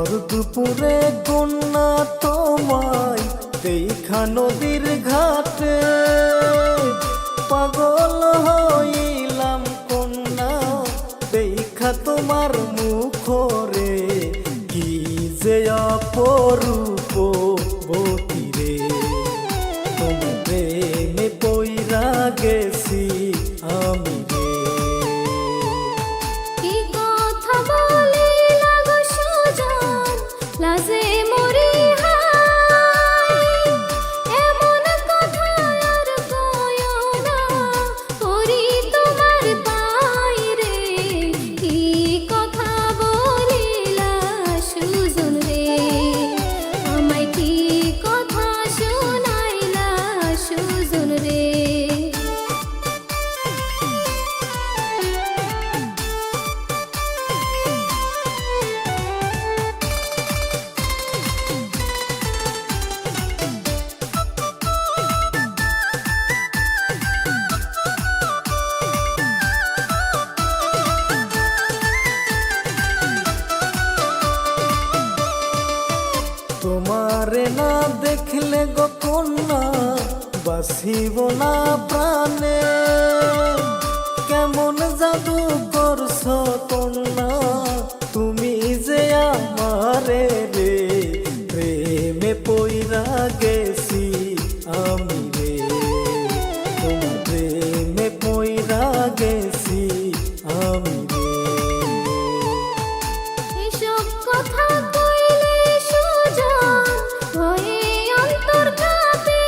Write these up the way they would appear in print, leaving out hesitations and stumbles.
ভর দুপুরে কন্যা তোমায় দেখা নদীর ঘাটে পাগল হইলাম কন্যা দেখা তোমার মুখরে কি যে অপরূপ বতীরে তোমার প্রেমে পইরা গেছি আমি রে। কি কথা বলিলা গো সুজন, লাজে মরি হায়, এমন কথা আর কইও না, পড়ি তোমার পায় রে। কি কথা বলিলা সুজন রে, আমায় কি কথা শোনাইলা সুজন রে। তোমারে না দেখলে গো কন্যা বাসিব না প্রাণে, কেমন জাদু করছ কন্যা তুমি যে আমারে রে, প্রেমে পইরা গেছি আমি রে, তোমার প্রেমে পইরা গেছি আমি রে। এসব কথা কইলে সুজন হয়ে অন্তর কাঁপে,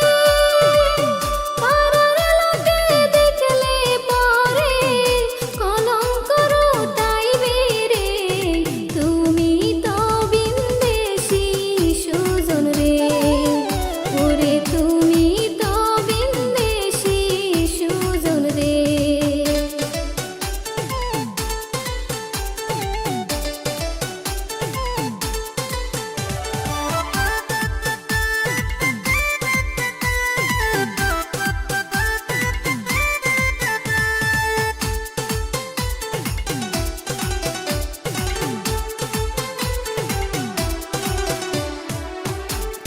পাড়ার লোকে দেখলে পরে কলঙ্ক রটাইবে রে। তুমি তো বিন্দেশী সুজন রে, ওরে তুমি তো বিন্দেশী সুজন রে।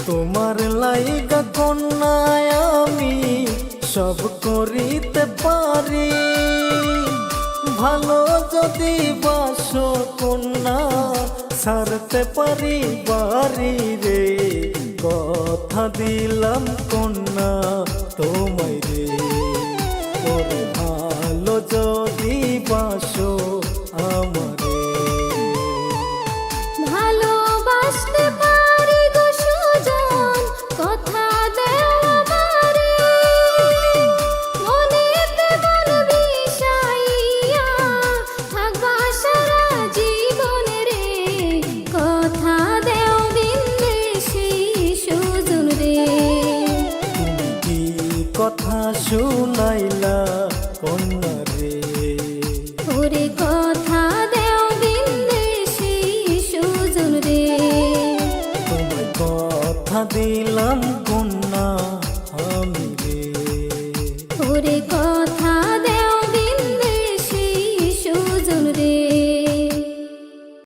তোমার লাইগা কন্যায় আমি সব করিতে পারি, ভালো যদি বাসো কন্যা ছাড়তে পারি বাড়ি রে, কথা দিলাম কন্যা তোমায় রে, ওরে ভালো যদি বাসো আমারে। ভালোবাসতে পারি গো সুজন, কথা দেও আমারে, মনেতে মন বিষাইয়া থাকবা সারা জীবন রে। কথা দেও বিন্দেশী সুজন রে, তুমি কি কথা শুনাইলা কন্যা রে, ওরে কথা দেও বিন্দেশী সুজন রে। তোমায় কথা দিলাম কন্যা আমি রে। ওরে কথা